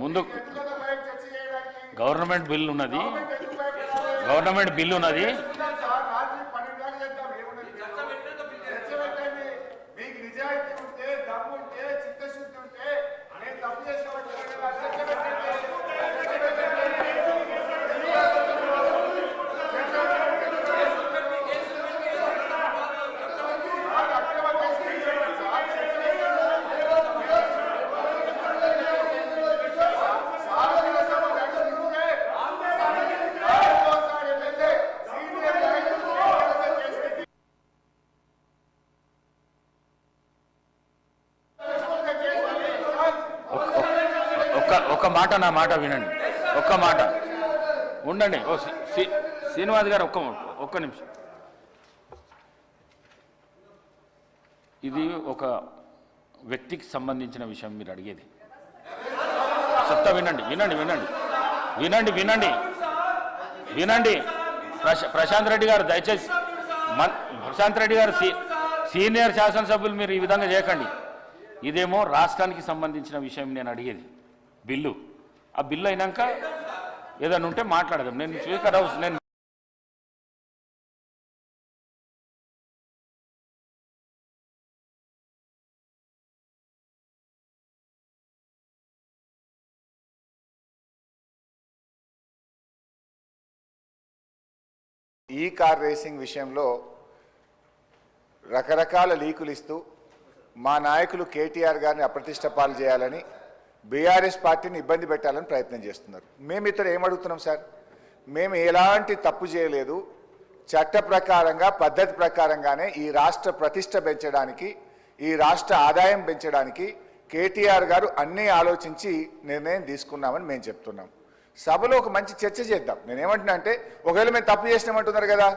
ముందు government bill ఉన్నది, ఒక్క మాట నా మాట వినండి, ఒక్క మాట ఉండండి. శ్రీనివాస్ గారు ఒక్క నిమిషం. ఇది ఒక వ్యక్తికి సంబంధించిన విషయం మీరు అడిగేది. చెప్తా వినండి వినండి వినండి వినండి వినండి వినండి ప్రశాంత్ రెడ్డి గారు దయచేసి, ప్రశాంత్ రెడ్డి గారు సీనియర్ శాసనసభ్యులు మీరు ఈ విధంగా చేయకండి. ఇదేమో రాష్ట్రానికి సంబంధించిన విషయం నేను అడిగేది బిల్లు. ఆ బిల్లు అయినాక ఏదైనా ఉంటే మాట్లాడదాం. నేను స్పీకర్ హౌస్ నేను ఈ కార్ రేసింగ్ విషయంలో రకరకాల లీకులు ఇస్తూ మా నాయకులు కేటీఆర్ గారిని అప్రతిష్ట పాలు చేయాలని, బీఆర్ఎస్ పార్టీని ఇబ్బంది పెట్టాలని ప్రయత్నం చేస్తున్నారు. మేము ఇతర ఏమడుగుతున్నాం సార్, మేము ఎలాంటి తప్పు చేయలేదు, చట్ట ప్రకారంగా పద్ధతి ప్రకారంగానే ఈ రాష్ట్ర ప్రతిష్ట పెంచడానికి, ఈ రాష్ట్ర ఆదాయం పెంచడానికి కేటీఆర్ గారు అన్నీ ఆలోచించి నిర్ణయం తీసుకున్నామని మేము చెప్తున్నాం. సభలో ఒక మంచి చర్చ చేద్దాం. నేనేమంటున్నా అంటే, ఒకవేళ మేము తప్పు చేసినామంటున్నారు కదా,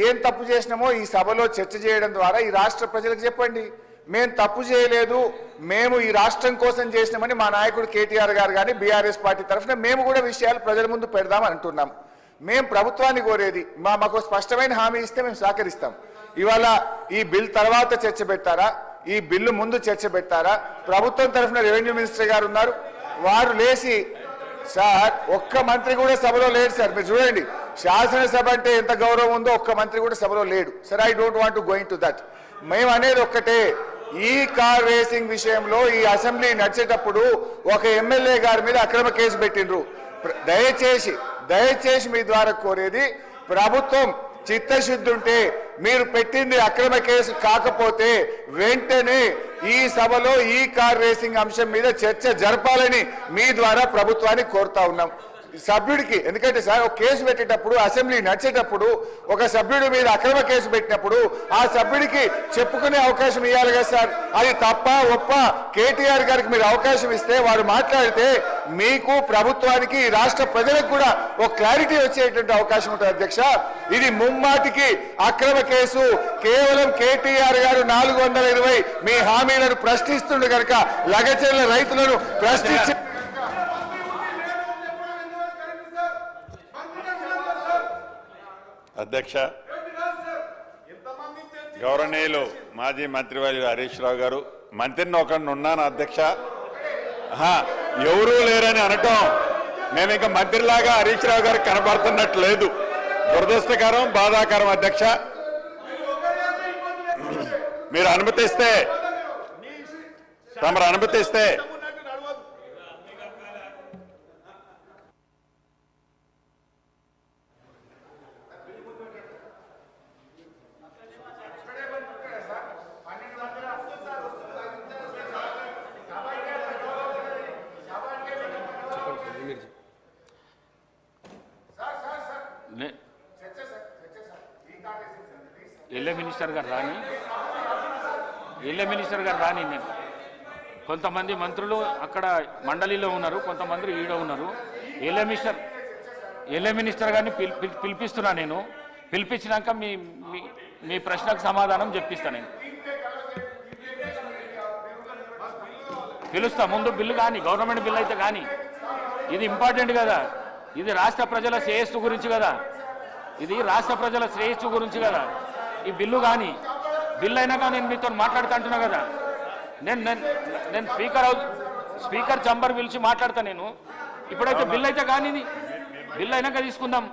ఏం తప్పు చేసినామో ఈ సభలో చర్చ చేయడం ద్వారా ఈ రాష్ట్ర ప్రజలకు చెప్పండి. మేము తప్పు చేయలేదు, మేము ఈ రాష్ట్రం కోసం చేసినామని మా నాయకుడు కేటీఆర్ గారు కానీ బీఆర్ఎస్ పార్టీ తరఫున మేము కూడా విషయాలు ప్రజల ముందు పెడదామని అంటున్నాం. మేము ప్రభుత్వాన్ని కోరేది, మాకు స్పష్టమైన హామీ ఇస్తే మేము సహకరిస్తాం. ఇవాళ ఈ బిల్ తర్వాత చర్చ పెట్టారా, ఈ బిల్లు ముందు చర్చ పెట్టారా? ప్రభుత్వం తరఫున రెవెన్యూ మినిస్టర్ గారు ఉన్నారు, వారు లేచి సార్ ఒక్క మంత్రి కూడా సభలో లేడు సార్. మీరు చూడండి, శాసనసభ అంటే ఎంత గౌరవం ఉందో ఒక్క మంత్రి కూడా సభలో లేడు sir. I don't want to going to that. మేము అనేది ఒక్కటే, ఈ కార్ రేసింగ్ విషయంలో ఈ అసెంబ్లీ నడిచేటప్పుడు ఒక ఎమ్మెల్యే గారి మీద అక్రమ కేసు పెట్టిండ్రు. దయచేసి మీ ద్వారా కోరేది, ప్రభుత్వం చిత్తశుద్ధి ఉంటే మీరు పెట్టింది అక్రమ కేసు కాకపోతే వెంటనే ఈ సభలో ఈ కార్ రేసింగ్ అంశం మీద చర్చ జరపాలని మీ ద్వారా ప్రభుత్వాన్ని కోరుతా ఉన్నాం. సభ్యుడికి, ఎందుకంటే సార్ ఒక కేసు పెట్టేటప్పుడు అసెంబ్లీ నడిచేటప్పుడు ఒక సభ్యుడి మీద అక్రమ కేసు పెట్టినప్పుడు ఆ సభ్యుడికి చెప్పుకునే అవకాశం ఇవ్వాలి కదా సార్. అది తప్ప ఒప్ప కేటీఆర్ గారికి మీరు అవకాశం ఇస్తే వారు మాట్లాడితే మీకు ప్రభుత్వానికి రాష్ట్ర ప్రజలకు కూడా ఒక క్లారిటీ వచ్చేటువంటి అవకాశం ఉంటుంది అధ్యక్ష. ఇది ముమ్మాటికి అక్రమ కేసు. కేవలం కేటీఆర్ గారు 420 మీ హామీలను ప్రశ్నిస్తుండే కనుక లగచెర్ల రైతులను ప్రశ్నించి అధ్యక్ష, గౌరవనీయులు మాజీ మంత్రివర్యులు హరీష్ రావు గారు, మంత్రిని ఒకరిని ఉన్నాను అధ్యక్ష, ఎవరూ లేరని అనటం మేము ఇంకా మంత్రిలాగా హరీష్ రావు గారు కనబడుతున్నట్టు లేదు. దురదృష్టకరం, బాధాకరం అధ్యక్ష. మీరు అనుమతిస్తే, తమరు అనుమతిస్తే ఎల్ఏ మినిస్టర్ గారు రాని నేను కొంతమంది మంత్రులు అక్కడ మండలిలో ఉన్నారు, కొంతమంది ఈడ ఉన్నారు. ఎల్ఏ మినిస్టర్ గారిని పిలిపిస్తున్నా. నేను పిలిపించినాక మీ ప్రశ్నకు సమాధానం చెప్పిస్తాను నేను. పిలుస్తా ముందు బిల్లు కానీ గవర్నమెంట్ బిల్లు అయితే కానీ ఇది ఇంపార్టెంట్ కదా, ఇది రాష్ట్ర ప్రజల శ్రేయస్సు గురించి కదా, ఇది రాష్ట్ర ప్రజల శ్రేయస్సు గురించి కదా. ఈ బిల్లు కానీ బిల్లు అయినాక నేను మీతో మాట్లాడుతా అంటున్నా కదా. నేను స్పీకర్ చంబర్ పిలిచి మాట్లాడతా. నేను ఇప్పుడైతే బిల్లు అయితే కానీ ఇది బిల్లు అయినాక తీసుకుందాం.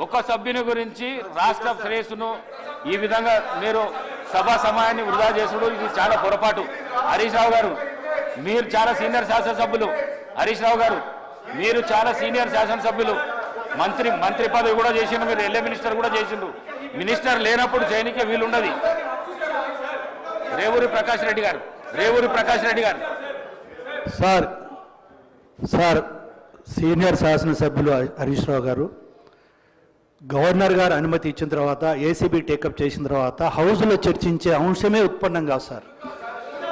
ఒక సభ్యుని గురించి రాష్ట్ర శ్రేయస్సును ఈ విధంగా మీరు సభా సమయాన్ని వృధా చేసుడు ఇది చాలా పొరపాటు. హరీష్ రావు గారు మీరు చాలా సీనియర్ శాసనసభ్యులు. హరీష్ రావు గారు మీరు చాలా సీనియర్ శాసనసభ్యులు. మంత్రి పదవి కూడా చేసిండు, మీరు ఎల్ఏ మినిస్టర్ కూడా చేసిండు. మినిస్టర్ లేనప్పుడు చేయనికే వీలుండదు. రేవూరి ప్రకాష్ రెడ్డి గారు సార్ సీనియర్ శాసనసభ్యులు హరీష్ రావు గారు గవర్నర్ గారు అనుమతి ఇచ్చిన తర్వాత ఏసీబీ టేకప్ చేసిన తర్వాత హౌస్లో చర్చించే అంశమే ఉత్పన్నం కాదు సార్.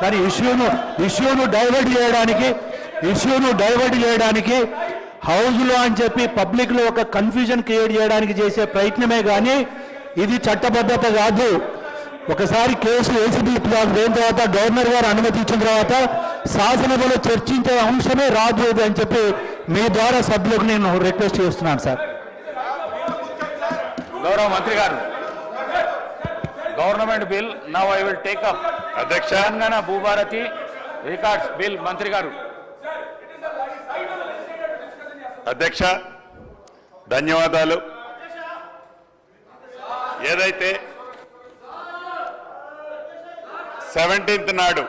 కానీ ఇష్యూను డైవర్ట్ చేయడానికి హౌస్లో అని చెప్పి పబ్లిక్లో ఒక కన్ఫ్యూజన్ క్రియేట్ చేయడానికి చేసే ప్రయత్నమే కానీ ఇది చట్టబద్ధత కాదు. ఒకసారి కేసు ఏసీబీ పోయిన తర్వాత గవర్నర్ గారు అనుమతి ఇచ్చిన తర్వాత శాసనసభలో చర్చించే అంశమే రాదు అని చెప్పి మీ ద్వారా సభ్యులకు నేను రిక్వెస్ట్ చేస్తున్నాను సార్. గౌరవ మంత్రి గారు, government bill now I will take up. అధ్యక్ష, తెలంగాణ భూభారతి రికార్డ్స్ బిల్. మంత్రి గారు. అధ్యక్ష ధన్యవాదాలు. ఏదైతే 17th నాడు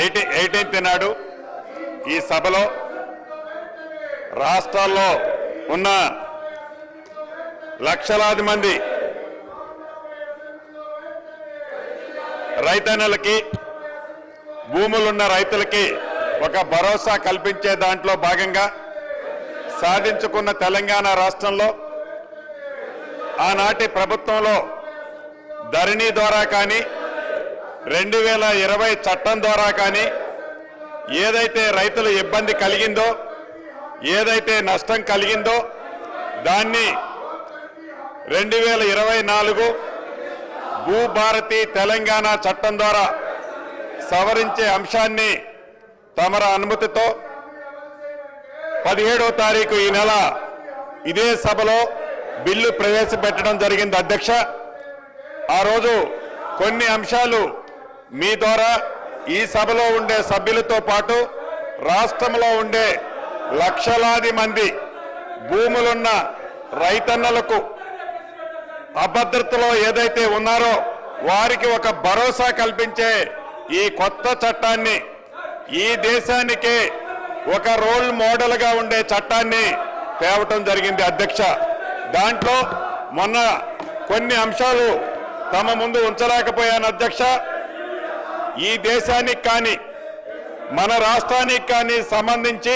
18th నాడు ఈ సభలో రాష్ట్రాల్లో ఉన్న లక్షలాది మంది రైతన్నలకి, భూములున్న రైతులకి ఒక భరోసా కల్పించే దాంట్లో భాగంగా సాధించుకున్న తెలంగాణ రాష్ట్రంలో ఆనాటి ప్రభుత్వంలో ధరణి ద్వారా కానీ 2020 చట్టం ద్వారా కానీ ఏదైతే రైతుల ఇబ్బంది కలిగిందో, ఏదైతే నష్టం కలిగిందో దాన్ని 2024 భూభారతి తెలంగాణ చట్టం ద్వారా సవరించే అంశాన్ని తమర అనుమతితో 17వ తారీఖు ఈ నెల ఇదే సభలో బిల్లు ప్రవేశపెట్టడం జరిగింది. అధ్యక్ష, ఆ రోజు కొన్ని అంశాలు మీ ద్వారా ఈ సభలో ఉండే సభ్యులతో పాటు రాష్ట్రంలో ఉండే లక్షలాది మంది భూములున్న రైతన్నలకు అభద్రతలో ఏదైతే ఉన్నారో వారికి ఒక భరోసా కల్పించే ఈ కొత్త చట్టాన్ని, ఈ దేశానికే ఒక రోల్ మోడల్గా ఉండే చట్టాన్ని తేవటం జరిగింది. అధ్యక్ష, దాంట్లో మొన్న కొన్ని అంశాలు తమ ముందు ఉంచలేకపోయాను. అధ్యక్ష, ఈ దేశానికి కానీ మన రాష్ట్రానికి కానీ సంబంధించి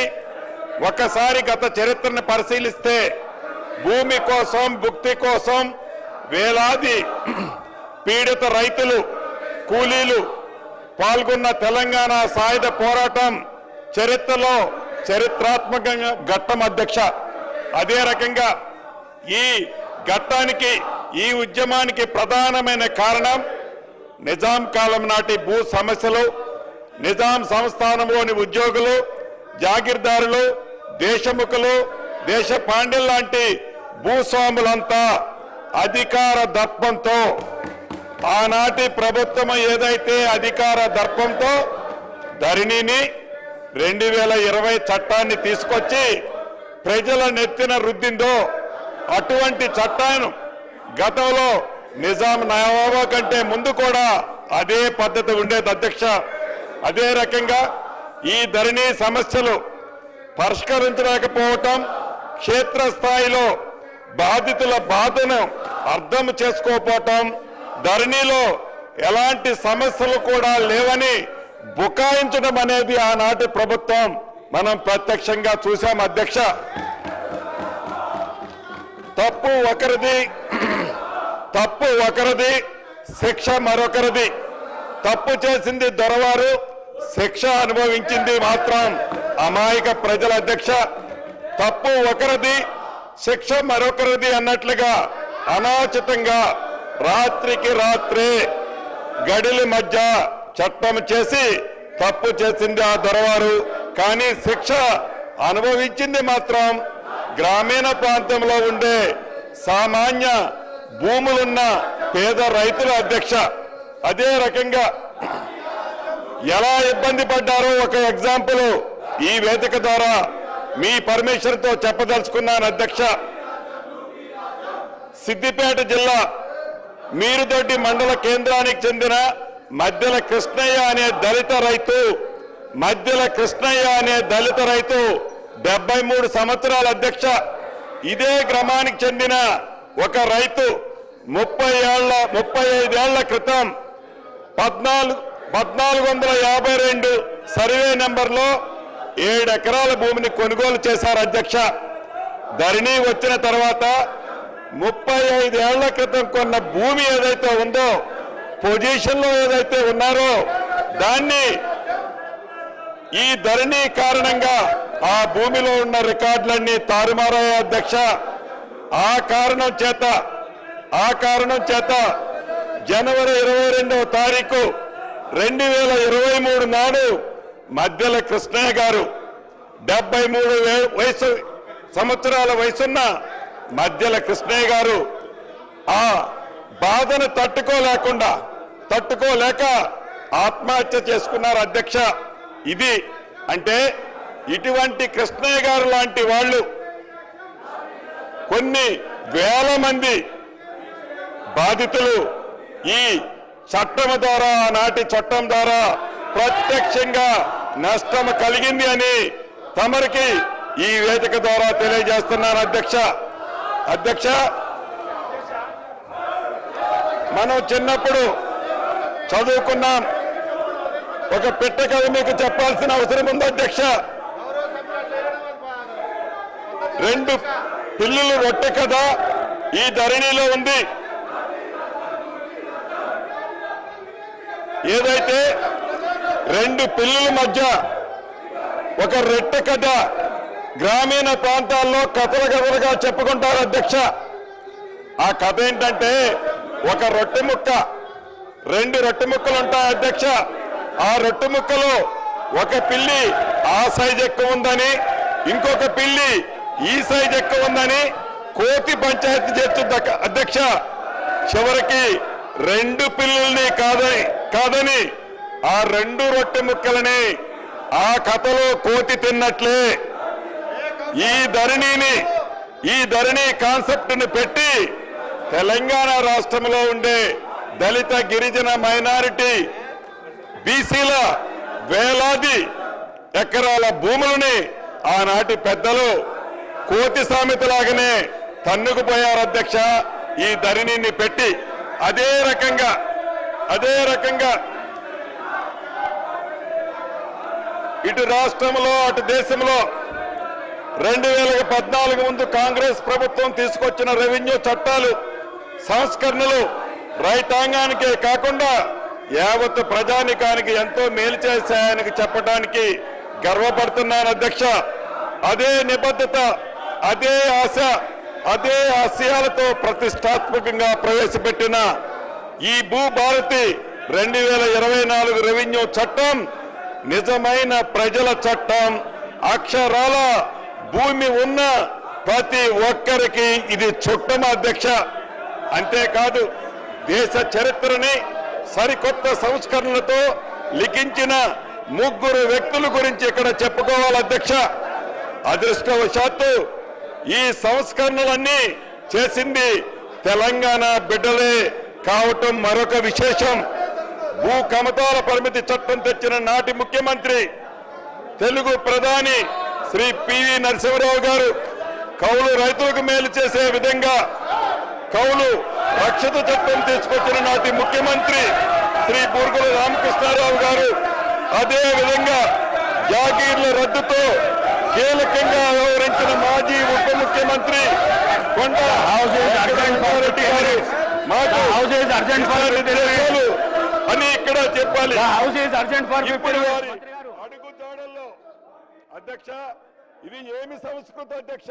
ఒక్కసారి గత చరిత్రను పరిశీలిస్తే భూమి కోసం, భుక్తి కోసం వేలాది పీడిత రైతులు, కూలీలు పాల్గొన్న తెలంగాణ సాయుధ పోరాటం చరిత్రలో చరిత్రాత్మకంగా ఘట్టం. అధ్యక్ష, అదే రకంగా ఈ ఘట్టానికి, ఈ ఉద్యమానికి ప్రధానమైన కారణం నిజాం కాలం నాటి భూ సమస్యలు, నిజాం సంస్థానంలోని ఉద్యోగులు, జాగీర్దారులు, దేశముఖులు, దేశ పాండ్యులు లాంటి భూస్వాములంతా అధికార దర్పంతో, ఆనాటి ప్రభుత్వం ఏదైతే అధికార దర్పంతో ధరణిని 2020 చట్టాన్ని తీసుకొచ్చి ప్రజల నెత్తిన రుద్దిందో, అటువంటి చట్టాన్ని గతంలో నిజాం నవాబు కంటే ముందు కూడా అదే పద్ధతి ఉండేది. అధ్యక్ష, అదే రకంగా ఈ ధరణి సమస్యలు పరిష్కరించలేకపోవటం, క్షేత్రస్థాయిలో బాధితుల బాధను అర్థం చేసుకోకపోవటం, ధరణిలో ఎలాంటి సమస్యలు కూడా లేవని బుకాయించడం అనేది ఆనాటి ప్రభుత్వం మనం ప్రత్యక్షంగా చూశాం. అధ్యక్ష, తప్పు ఒకరిది, శిక్ష మరొకరిది. తప్పు చేసింది దొరవారు, శిక్ష అనుభవించింది మాత్రం అమాయక ప్రజల. అధ్యక్ష, తప్పు ఒకరిది, శిక్ష మరొకరిది అన్నట్లుగా అనాచితంగా రాత్రికి రాత్రే గడిల మధ్య చట్టం చేసి తప్పు చేసింది ఆ దొరవారు, కానీ శిక్ష అనుభవించింది మాత్రం గ్రామీణ ప్రాంతంలో ఉండే సామాన్య భూములున్న పేద రైతుల అధ్యక్ష. అదే రకంగా ఎలా ఇబ్బంది పడ్డారో ఒక ఎగ్జాంపుల్ ఈ వేదిక ద్వారా మీ పర్మిషన్ తో చెప్పదలుచుకున్నాను అధ్యక్ష. సిద్దిపేట జిల్లా మీరుదొడ్డి మండల కేంద్రానికి చెందిన మధ్యల కృష్ణయ్య అనే దళిత రైతు 73 సంవత్సరాల అధ్యక్ష. ఇదే గ్రామానికి చెందిన ఒక రైతు 35 ఏళ్ల క్రితం 1452 సర్వే నెంబర్లో 7 ఎకరాల భూమిని కొనుగోలు చేశారు అధ్యక్ష. ధరణి వచ్చిన తర్వాత 35 ఏళ్ల క్రితం కొన్న భూమి ఏదైతే ఉందో, పొజిషన్లో ఏదైతే ఉన్నారో, దాన్ని ఈ ధరణి కారణంగా ఆ భూమిలో ఉన్న రికార్డులన్నీ తారుమారయ్యాయి అధ్యక్ష. ఆ కారణం చేత జనవరి 22వ తారీఖు 2023 నాడు మధ్యల కృష్ణయ్య గారు 73 సంవత్సరాల వయసున్న మధ్యల కృష్ణయ్య గారు ఆ బాధను తట్టుకోలేక ఆత్మహత్య చేసుకున్నారు అధ్యక్ష. ఇది అంటే ఇటువంటి కృష్ణయ్య గారు లాంటి వాళ్ళు కొన్ని వేల మంది బాధితులు ఈ చట్టం ద్వారా, ఆనాటి చట్టం ద్వారా ప్రత్యక్షంగా నష్టం కలిగింది అని తమరికి ఈ వేదిక ద్వారా తెలియజేస్తున్నాను అధ్యక్ష. మనం చిన్నప్పుడు చదువుకున్నాం. ఒక పిట్ట కథ మీకు చెప్పాల్సిన అవసరం ఉంది అధ్యక్ష. 2 పిల్లులు రొట్టె కథ ఈ ధరణిలో ఉంది. ఏదైతే 2 పిల్లుల మధ్య ఒక రొట్టె కథ గ్రామీణ ప్రాంతాల్లో కథలుగా చెప్పుకుంటారు అధ్యక్ష. ఆ కథ ఏంటంటే, ఒక రొట్టె ముక్క, 2 రొట్టె ముక్కలు ఉంటాయి అధ్యక్ష. ఆ రొట్టె ముక్కలో ఒక పిల్లి ఆ సైజ్ ఎక్కువ ఉందని, ఇంకొక పిల్లి ఈ సైజ్ ఎక్కువ ఉందని కోతి పంచాయతీ చేస్తుంది అధ్యక్ష. చివరికి 2 పిల్లుల్ని కాదని ఆ 2 రొట్టె ముక్కలని ఆ కథలో కోతి తిన్నట్లే ఈ ధరణి కాన్సెప్ట్ ని పెట్టి తెలంగాణ రాష్ట్రంలో ఉండే దళిత, గిరిజన, మైనారిటీ, బీసీల వేలాది ఎకరాల భూములని ఆనాటి పెద్దలు కోతి సామెతలాగానే తన్నుకుపోయారు అధ్యక్ష. ఈ ధరణిని పెట్టి అదే రకంగా ఇటు రాష్ట్రంలో అటు దేశంలో 2014 ముందు కాంగ్రెస్ ప్రభుత్వం తీసుకొచ్చిన రెవెన్యూ చట్టాలు, సంస్కరణలు రైతాంగానికే కాకుండా యావత్ ప్రజానికానికి ఎంతో మేలు చేశాయని చెప్పడానికి గర్వపడుతున్నాను అధ్యక్ష. అదే నిబద్ధత, అదే ఆశ, అదే ఆశయాలతో ప్రతిష్టాత్మకంగా ప్రవేశపెట్టిన ఈ భూభారతి 2024 రెవెన్యూ చట్టం నిజమైన ప్రజల చట్టం. అక్షరాల భూమి ఉన్న ప్రతి ఒక్కరికి ఇది చుట్టం అధ్యక్ష. అంతేకాదు, దేశ చరిత్రని సరికొత్త సంస్కరణలతో లిఖించిన 3 వ్యక్తుల గురించి ఇక్కడ చెప్పుకోవాలి అధ్యక్ష. అదృష్టవశాత్తు ఈ సంస్కరణలన్నీ చేసింది తెలంగాణ బిడ్డలే కావటం మరొక విశేషం. భూ కమతాల పరిమితి చట్టం తెచ్చిన నాటి ముఖ్యమంత్రి, తెలుగు ప్రధాని శ్రీ పివి నరసింహరావు గారు కౌలు రైతులకు మేలు చేసే విధంగా కౌలు రక్షిత చట్టం తీసుకొచ్చిన నాటి ముఖ్యమంత్రి శ్రీ బూర్గుల రామకృష్ణారావు గారు, అదే విధంగా జాగీర్ల రద్దుతో కీలకంగా వ్యవహరించిన మాజీ ఉప ముఖ్యమంత్రి కొండ రెడ్డి గారు అని ఇక్కడ చెప్పాలి. ఇప్పుడు వారి అడుగుజాడల్లో అధ్యక్ష, ఇది ఏమి సంస్కృతి అధ్యక్ష?